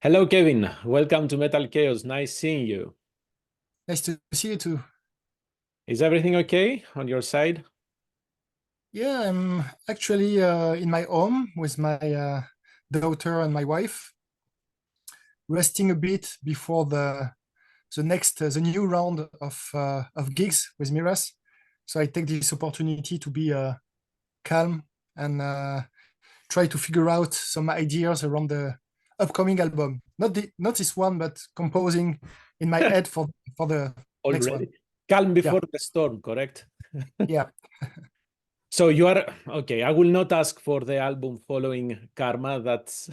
Hello, Kevin. Welcome to Metal Chaos. Nice seeing you. Nice to see you too. Is everything okay on your side? Yeah, I'm actually in my home with my daughter and my wife, resting a bit before the new round of gigs with Miras. So I take this opportunity to be calm and try to figure out some ideas around the upcoming album. Not this one, but composing in my head for the next one. Already? Calm before Yeah, the storm, correct? yeah. So you are okay. I will not ask for the album following Karma. That's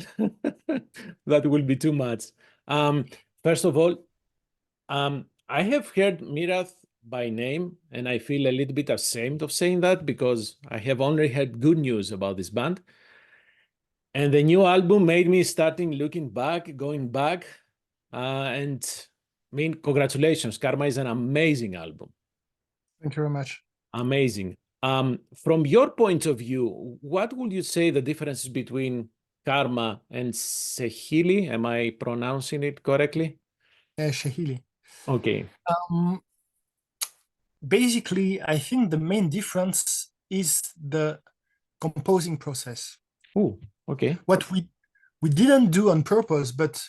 that will be too much. Um, First of all, I have heard Mirath by name, and I feel a little bit ashamed of saying that because I have only heard good news about this band. And the new album made me starting looking back, going back, and I mean, congratulations. Karma is an amazing album. Thank you very much. Amazing. From your point of view, what would you say the differences between Karma and Sehili? Am I pronouncing it correctly? Shahili. Okay. Um, Basically, I think the main difference is the composing process. Oh, okay. What we didn't do on purpose, but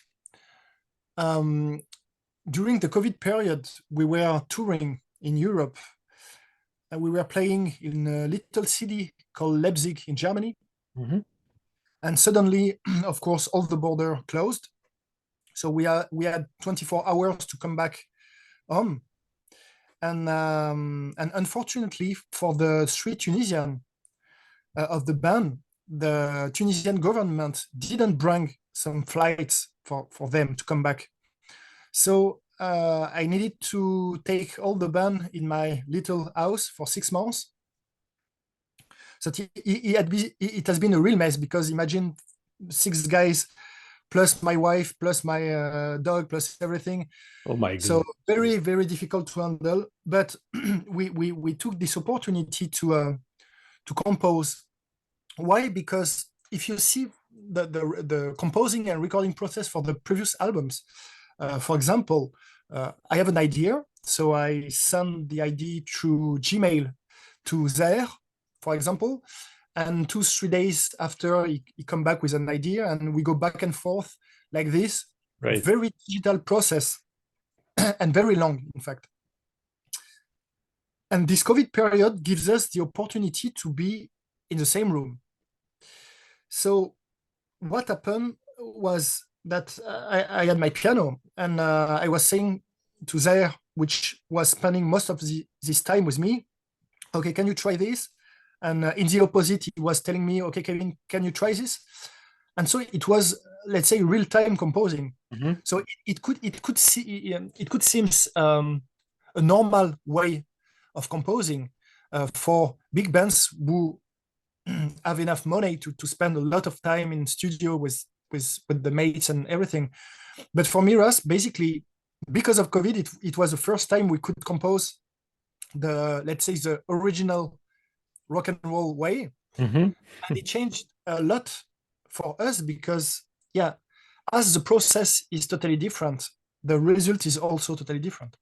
during the COVID period, we were touring in Europe, and we were playing in a little city called Leipzig in Germany. Mm-hmm. And suddenly, of course, all the border closed. So we had 24 hours to come back home. And unfortunately for the three Tunisian of the band, the Tunisian government didn't bring some flights for them to come back. So I needed to take all the band in my little house for 6 months. So it has been a real mess, because imagine 6 guys plus my wife plus my dog plus everything. Oh my So God. very, very difficult to handle. But we took this opportunity to compose. Why? Because if you see the composing and recording process for the previous albums, for example, I have an idea, so I send the idea through Gmail to Zaire, for example, and 2-3 days after he come back with an idea, and we go back and forth like this. Right. Very digital process and very long, in fact. And this COVID period gives us the opportunity to be in the same room. So what happened was that I had my piano, and I was saying to Zaire, which was spending most of this time with me, okay, can you try this? And in the opposite, he was telling me, okay, Kevin, can you try this? And so it was, let's say, real-time composing. Mm-hmm. So it could seem a normal way of composing for big bands who have enough money to spend a lot of time in studio with the mates and everything. But for Miras, basically, because of COVID, it was the first time we could compose let's say, the original rock and roll way. Mm-hmm. And it changed a lot for us, because, yeah, as the process is totally different, the result is also totally different.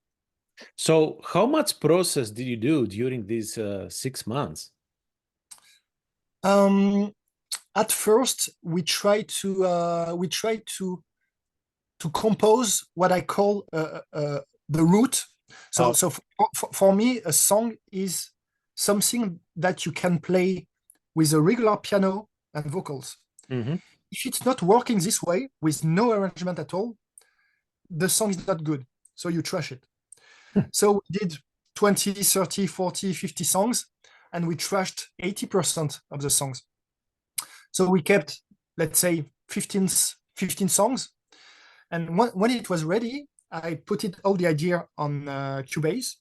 So how much process did you do during these 6 months? At first, we try to compose what I call the root. So, for me, a song is something that you can play with a regular piano and vocals. Mm-hmm. If it's not working this way, with no arrangement at all, the song is not good. So you trash it. So we did 20, 30, 40, 50 songs, and we trashed 80% of the songs. So we kept, let's say, 15 songs. And when it was ready, I put all the idea on Cubase.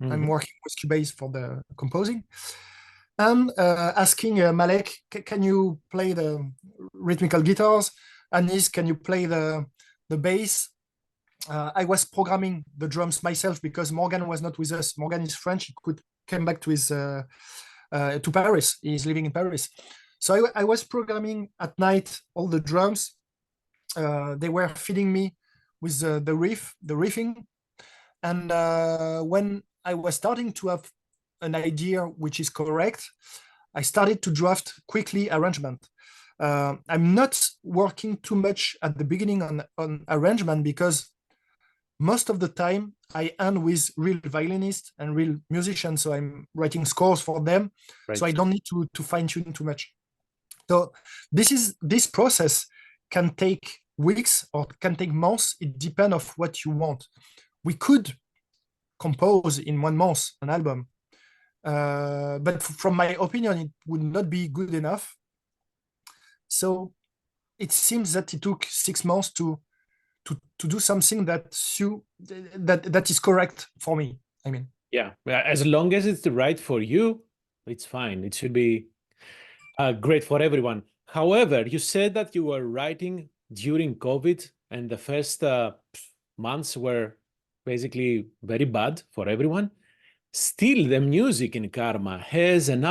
Mm-hmm. I'm working with Cubase for the composing. And asking Malek, can you play the rhythmical guitars? Anis, can you play the bass? I was programming the drums myself, because Morgan was not with us. Morgan is French. He could come back to his to Paris. He's living in Paris. So I was programming at night all the drums. They were feeding me with the riffing, and when I was starting to have an idea which is correct, I started to draft quickly arrangement. I'm not working too much at the beginning on arrangement because most of the time I end with real violinists and real musicians, so I'm writing scores for them, Right. so I don't need to fine tune too much. So this process can take weeks or can take months. It depends of what you want. We could compose in 1 month an album, but from my opinion, it would not be good enough. So it seems that it took 6 months to do something that is correct for me. I mean, Yeah, as long as it's right for you, it's fine. It should be great for everyone. However, you said that you were writing during COVID, and the first months were basically very bad for everyone. Still, the music in Karma has an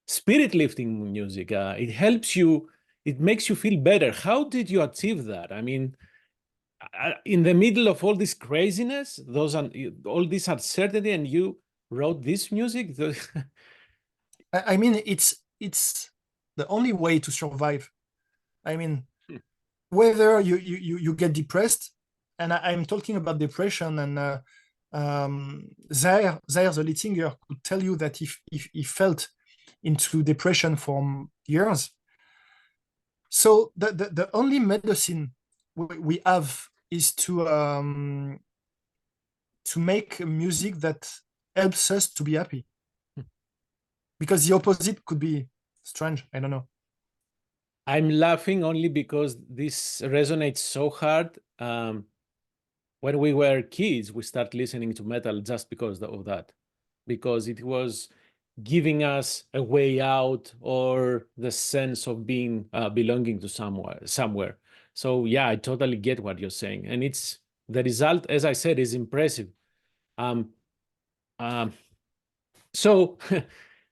spirit lifting music. It helps you, it makes you feel better. How did you achieve that? I mean, in the middle of all this craziness, all this uncertainty, and you wrote this music. I mean, it's the only way to survive. I mean, whether you get depressed, and I'm talking about depression, and Zaire, the lead singer, could tell you that if he felt into depression for years. So the only medicine we have is to make music that helps us to be happy. Because the opposite could be strange. I don't know. I'm laughing only because this resonates so hard. When we were kids, we start listening to metal just because of that, because it was giving us a way out or the sense of being belonging to somewhere. So yeah, I totally get what you're saying, and it's the result, as I said, is impressive. So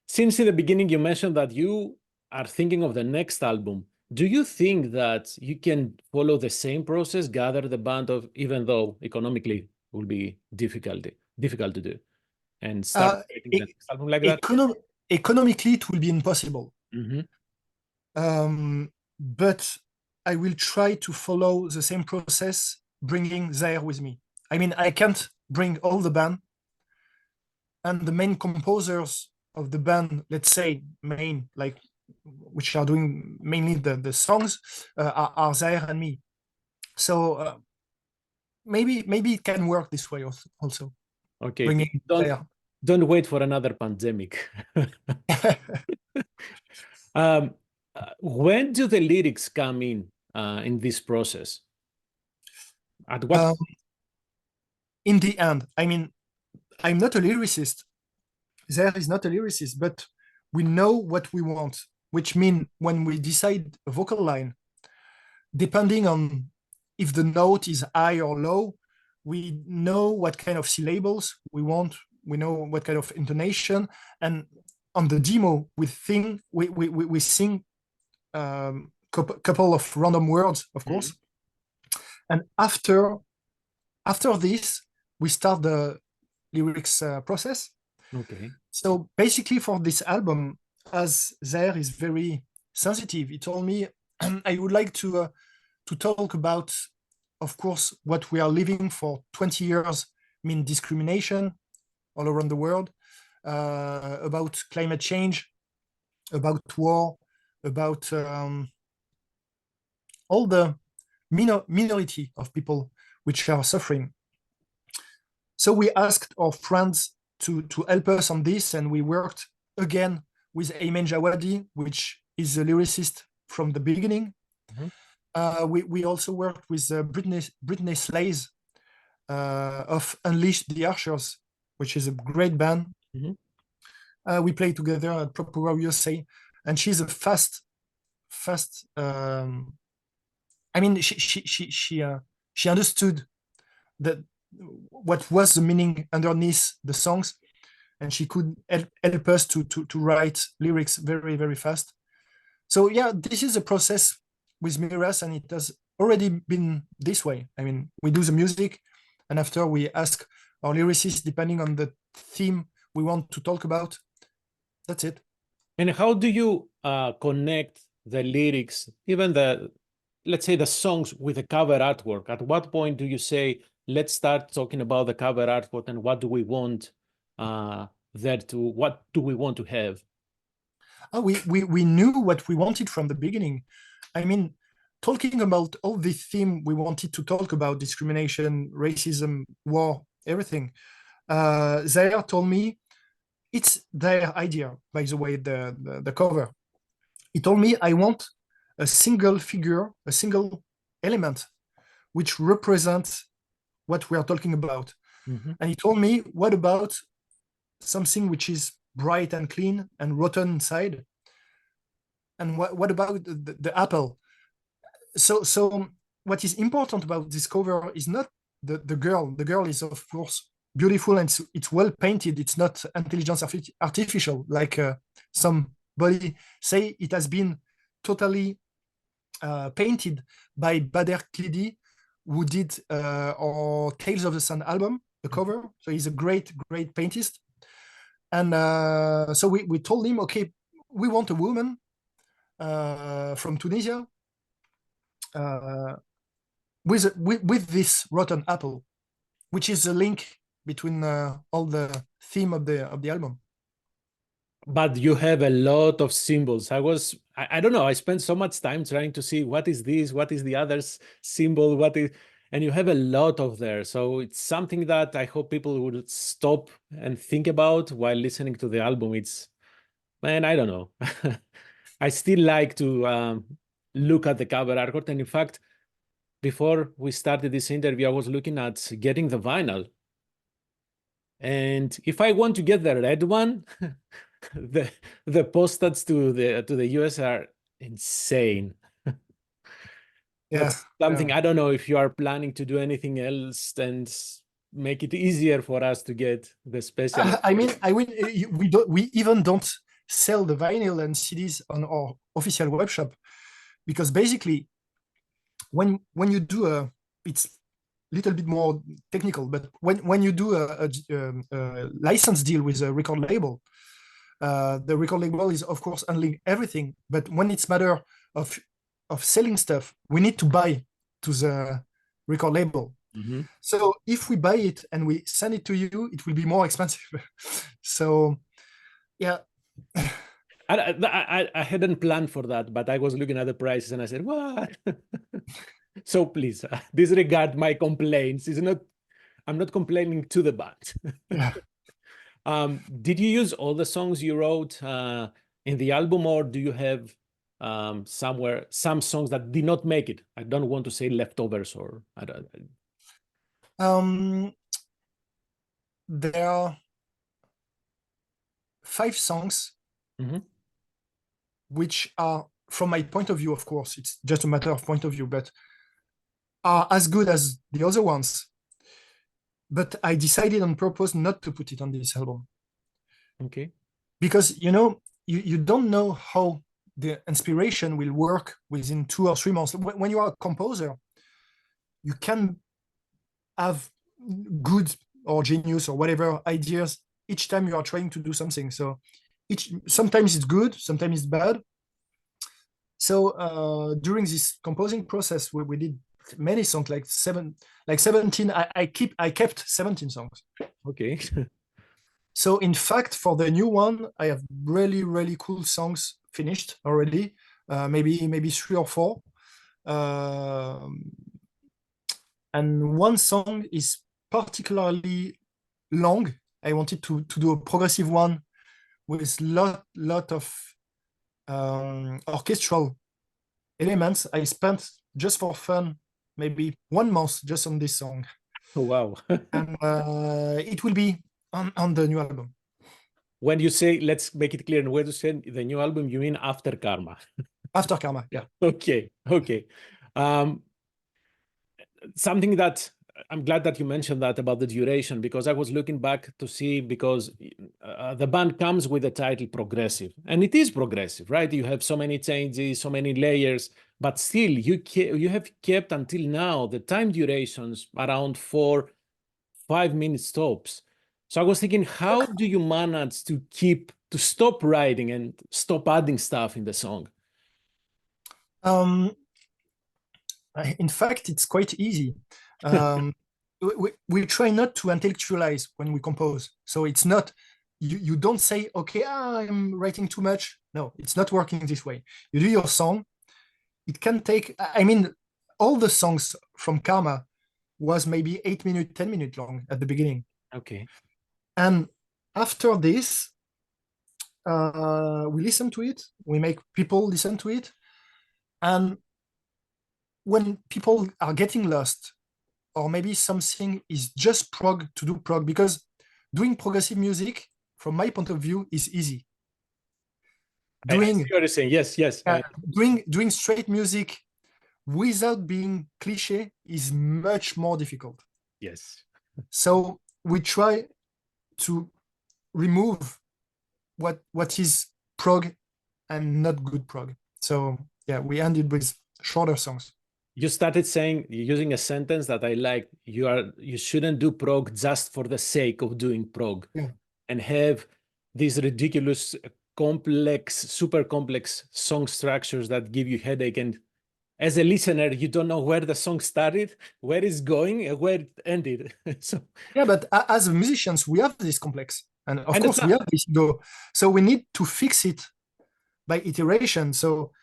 since in the beginning you mentioned that you are thinking of the next album, do you think that you can follow the same process, gather the band of, even though economically it will be difficult to do, and start creating the next album like that? Economically, it will be impossible. Mm-hmm. But I will try to follow the same process, bringing Zaire with me. I mean, I can't bring all the band, and the main composers of the band, let's say which are doing mainly the songs, are Zaire and me. So maybe it can work this way also. Okay, Bringing Zaire. don't wait for another pandemic. When do the lyrics come in this process? At what? In the end, I mean, I'm not a lyricist. Zaire is not a lyricist, but we know what we want, which means when we decide a vocal line, depending on if the note is high or low, we know what kind of syllables we want. We know what kind of intonation, and on the demo, we sing couple of random words, of course, and after this, we start the lyrics process. Okay. So basically, for this album, as Zaire is very sensitive, he told me I would like to talk about, of course, what we are living for 20 years, mean discrimination all around the world, about climate change, about war, about all the minority of people which are suffering. So we asked our friends to help us on this, and we worked again with Ayman Jawadi, which is a lyricist from the beginning. We also worked with Britney Slays of Unleash the Archers, which is a great band. We played together at Proper USA, and she's a fast. I mean, she understood that what was the meaning underneath the songs, and she could help us to write lyrics very, very fast. So yeah, this is a process with Miras, and it has already been this way. I mean, we do the music, and after we ask our lyricists, depending on the theme we want to talk about. That's it. And how do you connect the lyrics, even let's say the songs, with the cover artwork? At what point do you say, let's start talking about the cover artwork and what do we want what do we want to have? We knew what we wanted from the beginning. I mean, talking about all this theme we wanted to talk about, discrimination, racism, war, everything. Zaire told me, it's their idea, by the way, the cover. He told me, I want a single figure, a single element, which represents what we are talking about. Mm-hmm. And he told me, what about something which is bright and clean and rotten inside? And what about the apple? So what is important about this cover is not the girl. The girl is, of course, beautiful and it's well painted. It's not intelligence artificial, like somebody say it has been totally painted by Bader Klidi, who did our Tales of the Sun album, the cover. So he's a great paintist. And so we told him, okay, we want a woman from Tunisia with this rotten apple, which is a link between all the theme of the album. But you have a lot of symbols. I don't know, I spent so much time trying to see what is this, what is the other symbol, and you have a lot of there. So it's something that I hope people would stop and think about while listening to the album. Man, I don't know. I still like to look at the cover artwork. And in fact, before we started this interview, I was looking at getting the vinyl. And if I want to get the red one, the postage to the US are insane. That's something. I don't know if you are planning to do anything else and make it easier for us to get the special. I mean, we even don't sell the vinyl and CDs on our official web shop, because basically when you do it's a little bit more technical, but when you do a license deal with a record label, the record label is, of course, handling everything. But when it's matter of selling stuff, we need to buy to the record label. Mm-hmm. So if we buy it and we send it to you, it will be more expensive. So, yeah. I hadn't planned for that, but I was looking at the prices and I said, what? So please disregard my complaints. I'm not complaining to the band. Yeah. Did you use all the songs you wrote in the album, or do you have somewhere some songs that did not make it? I don't want to say leftovers, or I don't. There are 5 songs, mm-hmm. which are, from my point of view, of course, it's just a matter of point of view, but are as good as the other ones. But I decided on purpose not to put it on this album. Okay. Because, you don't know how the inspiration will work within 2 or 3 months. When you are a composer, you can have good or genius or whatever ideas each time you are trying to do something. So sometimes it's good, sometimes it's bad. So during this composing process, we did many songs, like 17. I kept 17 songs. Okay. So in fact, for the new one, I have really cool songs finished already. Maybe 3 or 4. And one song is particularly long. I wanted to do a progressive one with lot of orchestral elements. I spent, just for fun, maybe 1 month just on this song. Oh, wow. And it will be on the new album. When you say, let's make it clear, when you say the new album, you mean after Karma? After Karma, yeah. Okay. Something that I'm glad that you mentioned that about the duration, because I was looking back to see, because the band comes with the title progressive, and it is progressive, right? You have so many changes, so many layers, but still you have kept until now the time durations around 4-5 minute stops. So I was thinking, how do you manage to stop writing and stop adding stuff in the song? In fact, it's quite easy. We try not to intellectualize when we compose. So it's not, you don't say, okay, I'm writing too much. No, it's not working this way. You do your song. It can take, I mean, all the songs from Karma was maybe 8 minutes, 10 minutes long at the beginning. Okay. And after this, we listen to it. We make people listen to it. And when people are getting lost, or maybe something is just prog to do prog, because doing progressive music, from my point of view, is easy. I see what you're saying. Yes. Doing straight music without being cliche is much more difficult. Yes. So we try to remove what is prog and not good prog. So yeah, we ended with shorter songs. You started saying, using a sentence that I like, you shouldn't do prog just for the sake of doing prog, and have these ridiculous, complex, super complex song structures that give you headache. And as a listener, you don't know where the song started, where it's going, and where it ended. So yeah, but as musicians, we have this complex, and of course we have this ego. So we need to fix it by iteration. So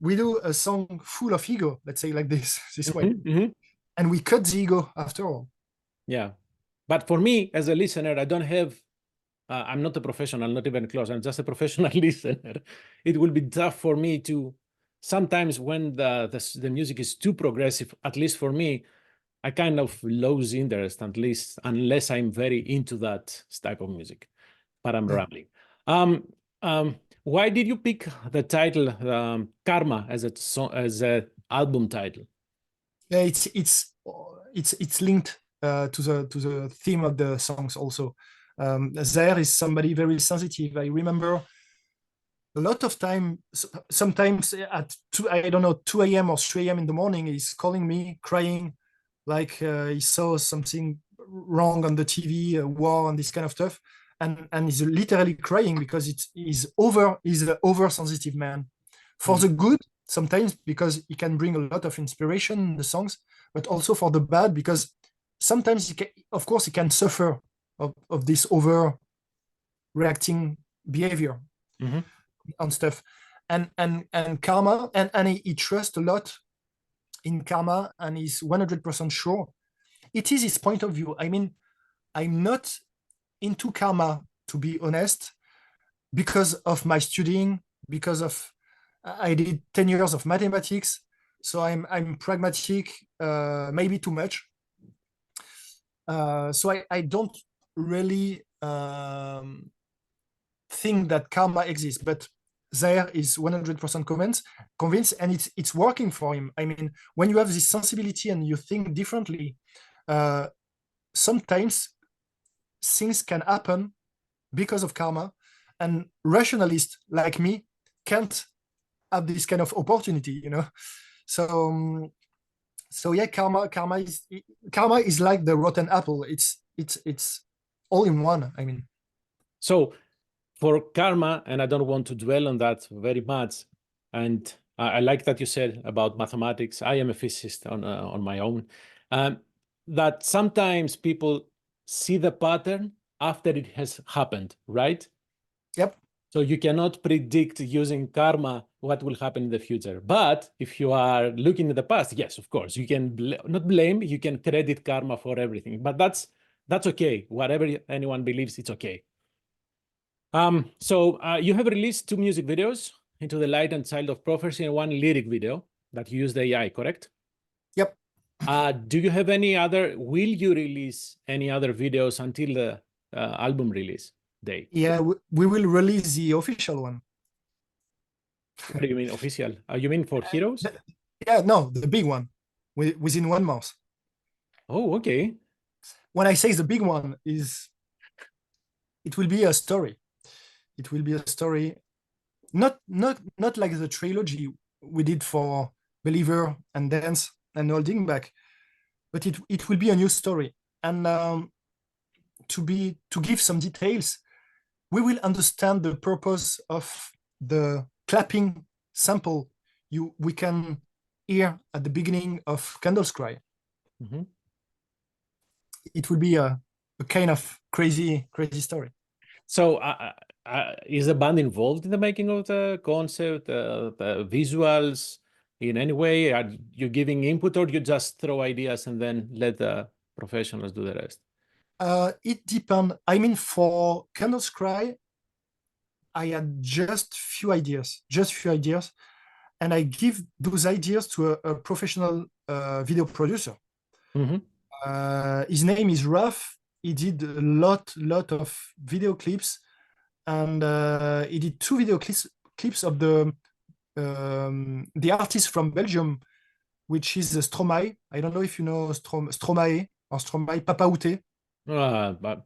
we do a song full of ego, let's say like this way, and we cut the ego after all. Yeah, but for me as a listener, I don't have. I'm not a professional, not even close. I'm just a professional listener. It will be tough for me to. Sometimes when the music is too progressive, at least for me, I kind of lose interest, at least unless I'm very into that type of music. But I'm rambling. Why did you pick the title Karma as a album title? Yeah, it's linked to the theme of the songs also. Zaire is somebody very sensitive. I remember a lot of time, sometimes at 2 a.m. or 3 a.m. in the morning, he's calling me crying, like he saw something wrong on the TV, a war and this kind of stuff. And he's literally crying because he's an oversensitive man. For the good, sometimes because he can bring a lot of inspiration in the songs, but also for the bad, because sometimes of course he can suffer of this overreacting behavior on stuff. And Karma, and he trusts a lot in Karma, and he's 100% sure it is his point of view. I mean, I'm not into Karma, to be honest, because of my studying, because of I did 10 years of mathematics, so I'm pragmatic, maybe too much. So I don't really think that Karma exists, but Zaire is 100% convinced, and it's working for him. I mean, when you have this sensibility and you think differently, sometimes things can happen because of Karma, and rationalists like me can't have this kind of opportunity, So yeah, karma is like the rotten apple. It's all in one. I mean, so for Karma, and I don't want to dwell on that very much, and I like that you said about mathematics. I am a physicist on my own. That sometimes people see the pattern after it has happened, right? Yep. So you cannot predict using Karma what will happen in the future. But if you are looking at the past, yes, of course, you can not blame, you can credit Karma for everything. But that's okay. Whatever anyone believes, it's okay. So you have released 2 music videos, Into the Light and Child of Prophecy, and 1 lyric video that you use the AI, correct? Yep. Do you have will you release any other videos until the album release day? Yeah, we will release the official one. What do you mean official? You mean for Heroes? Yeah, no, the big one, within 1 month. Oh, okay. When I say the big one, is it will be a story. It will be a story, not like the trilogy we did for Believer and Dance and Holding Back, but it will be a new story. And to give some details, we will understand the purpose of the clapping sample we can hear at the beginning of Candles Cry. Mhm. It will be a kind of crazy story. So, is the band involved in the making of the concept, the visuals in any way? Are you giving input, or you just throw ideas and then let the professionals do the rest? It depends. I mean, for Candles Cry, I had just few ideas, and I give those ideas to a professional video producer. Mhm. His name is Ruff. He did a lot of video clips, and he did 2 video clips of the artist from Belgium, which is Stromae. I don't know if you know Stromae or Stromae Papa Outé. But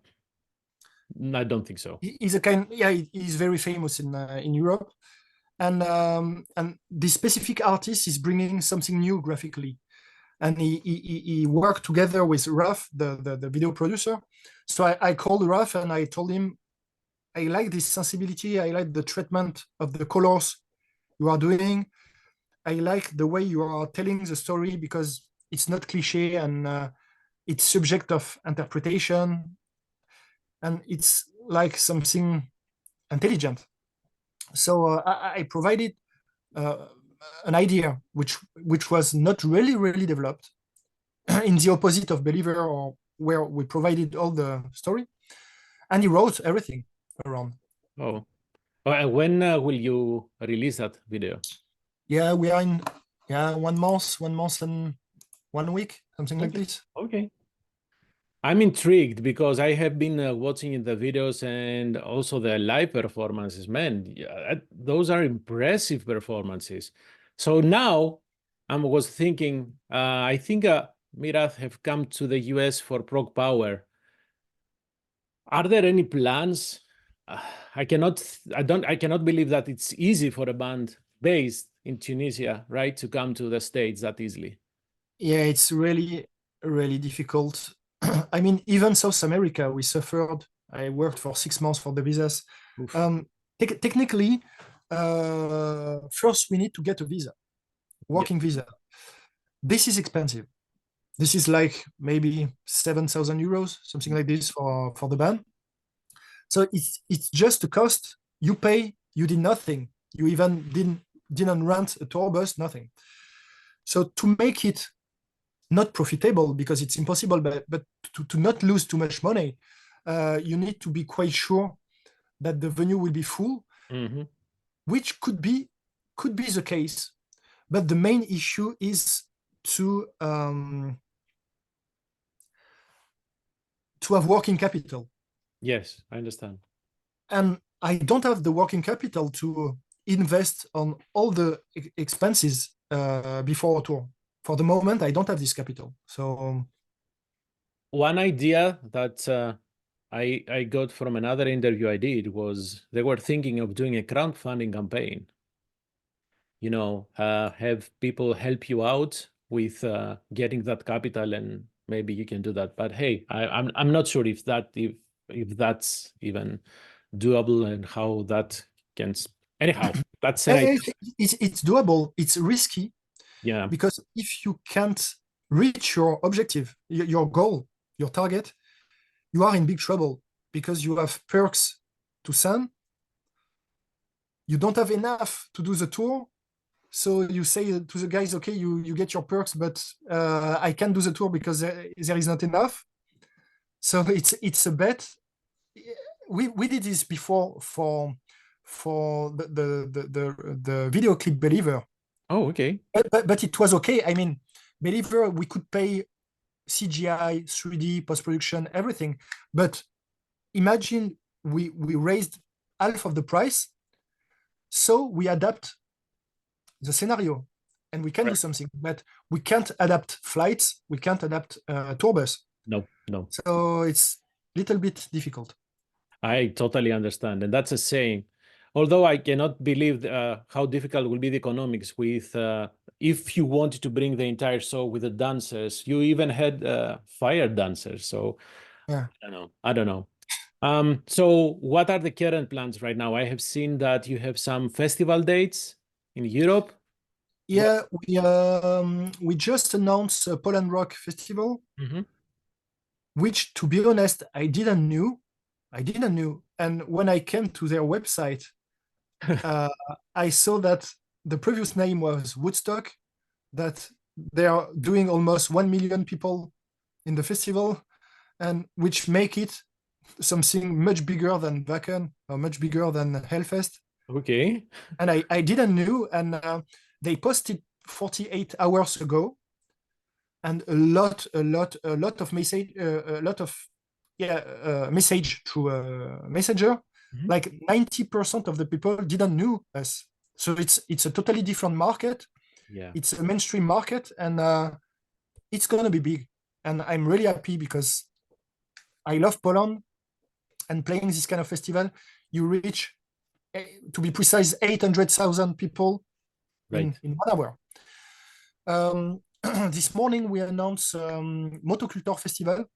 I don't think so. He's a kind, yeah, he's very famous in Europe, and this specific artist is bringing something new graphically, and he worked together with Ruff, the video producer. So I called Ruff and I told him, I like this sensibility, I like the treatment of the colors you are doing, I like the way you are telling the story, because it's not cliche, and it's subject of interpretation, and it's like something intelligent. So I provided uh, an idea which was not really developed, in the opposite of Believer, or where we provided all the story, and he wrote everything around. Oh, and when will you release that video? Yeah, we are in 1 month and 1 week, something like Okay. this. Okay. I'm intrigued because I have been watching the videos and also the live performances. Man, yeah, those are impressive performances. So now I was thinking, I think Mirath have come to the US for Prog Power. Are there any plans? Uh, I cannot believe that it's easy for a band based in Tunisia, right, to come to the States that easily. Yeah, it's really difficult. I mean, even South America, we suffered. I worked for 6 months for the visas. Oof. Um, Technically, first we need to get a visa, Yeah. working visa. This is expensive. This is like maybe 7,000 euros, something like this for the band. So it's just the cost you pay. You did nothing. You even didn't rent a tour bus, nothing. So to make it not profitable, because it's impossible, but to not lose too much money, you need to be quite sure that the venue will be full, Mm-hmm. which could be the case. But the main issue is to have working capital, Yes, I understand. and I don't have the working capital to invest on all the expenses before a tour. For the moment, I don't have this capital. So One idea that I got from another interview I did was they were thinking of doing a crowdfunding campaign. You know, have people help you out with getting that capital, and maybe you can do that. But hey, I'm not sure if that's even doable and how that can. Anyhow, that's an idea. it's doable. It's risky, Yeah. because if you can't reach your objective, your goal, your target, you are in big trouble, because you have perks to send. You don't have enough to do the tour. So you say to the guys, okay, you get your perks, but I can't do the tour because there is not enough. So it's a bet. We did this before for the video clip Believer, Oh, okay. but it was okay. I mean, Believer, we could pay CGI, 3D, post production, everything. But imagine we raised half of the price, so we adapt the scenario. and we can do Right. something, but we can't adapt flights, we can't adapt tour bus. No, no. So it's a little bit difficult. I totally understand. And that's a saying. Although I cannot believe how difficult will be the economics with if you wanted to bring the entire show with the dancers, you even had fire dancers. So Yeah. I don't know. So what are the current plans right now? I have seen that you have some festival dates in Europe. Yeah, we just announced a Poland Rock Festival, Mhm. which, to be honest, I didn't knew. And when I came to their website, I saw that the previous name was Woodstock, that they are doing almost 1 million people in the festival, and which make it something much bigger than Wacken or much bigger than Hellfest. Okay. And I didn't know, and they posted 48 hours ago, and a lot of message, message through Messenger. Mhm. Like 90% of the people didn't know us, so it's a totally different market. Yeah. It's a mainstream market, and it's gonna be big. And I'm really happy because I love Poland, and playing this kind of festival, you reach, to be precise, 800,000 people Right. in 1 hour. This morning we announced Motocultor Festival,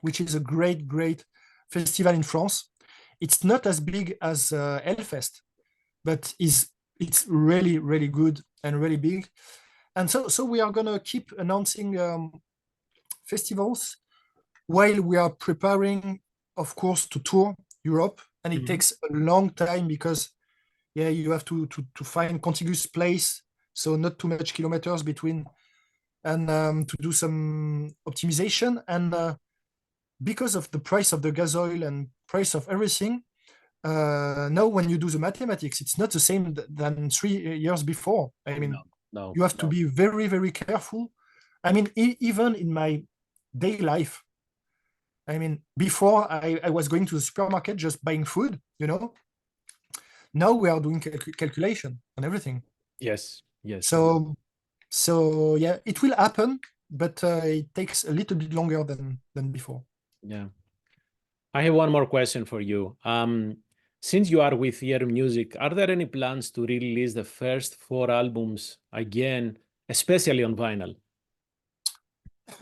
which is a great festival in France. It's not as big as Hellfest, but it's really good and really big. And so we are gonna keep announcing festivals while we are preparing, of course, to tour Europe. And it Mhm. takes a long time because, yeah, you have to find contiguous place, so not too much kilometers between, and to do some optimization. And because of the price of the gas oil and price of everything, now when you do the mathematics, it's not the same than 3 years before. I mean, No, you have to no. be very careful. I mean, even in my daily life, I mean, before I was going to the supermarket just buying food, you know. Now we are doing calculation on everything. Yes. Yes. So yeah, it will happen, but it takes a little bit longer than before. Yeah. I have one more question for you. Since you are with Ear Music, are there any plans to release the first 4 albums again, especially on vinyl?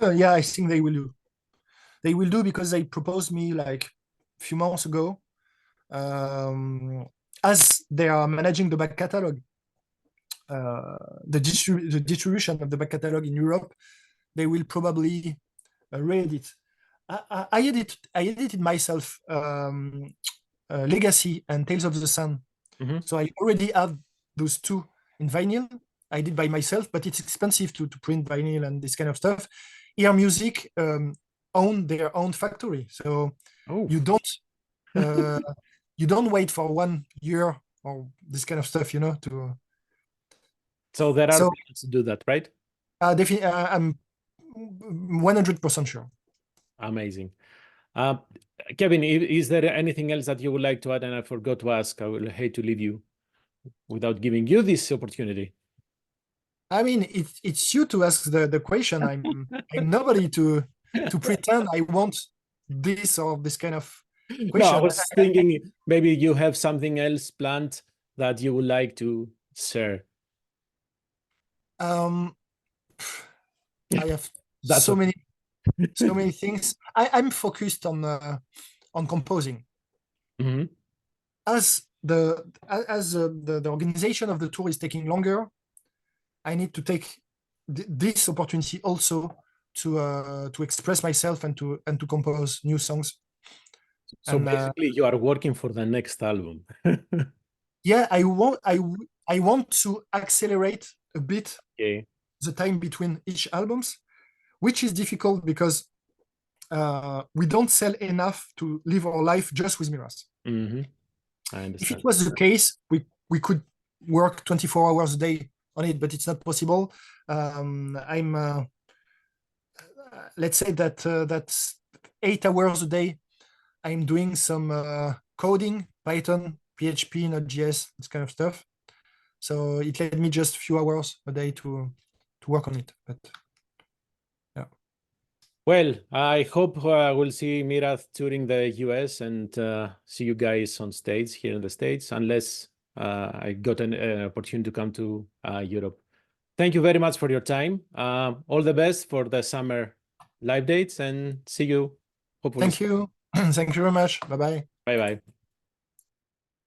Yeah, I think they will do. They will do because they proposed me like a few months ago. As they are managing the back catalog, the distribution of the back catalog in Europe, they will probably read it. I edited myself Legacy and Tales of the Sun. Mhm. So I already have those two in vinyl. I did by myself, but it's expensive to print vinyl and this kind of stuff. Ear Music own their own factory, so Oh, you don't uh, you don't wait for 1 year or this kind of stuff, you know. To so there are so plans to do that, right? I'm 100% sure. Amazing. Uh, Kevin, is there anything else that you would like to add? And I forgot to ask. I will hate to leave you without giving you this opportunity. I mean, it's you to ask the question. I'm nobody to pretend I want this or this kind of No, I question. was thinking maybe you have something else planned that you would like to share. Um, I have That's so okay. many things. I'm focused on composing. Mhm. As the organization of the tour is taking longer, I need to take this opportunity also to express myself and to compose new songs. So And basically, you are working for the next album. yeah, I want to accelerate a bit Okay. the time between each albums, which is difficult because we don't sell enough to live our life just with Miraz. Mhm. I If it understand. was the case, we could work 24 hours a day on it, but it's not possible. I'm let's say that that's 8 hours a day. I'm doing some coding, Python, PHP, Node.js, this kind of stuff. So it led me just a few hours a day to work on it. But yeah. Well, I hope we'll see Mirath touring the US and see you guys on stage here in the States, unless I got an opportunity to come to Europe. Thank you very much for your time. All the best for the summer live dates, and see you hopefully. Thank you. Thank you very much. Bye-bye. Bye-bye.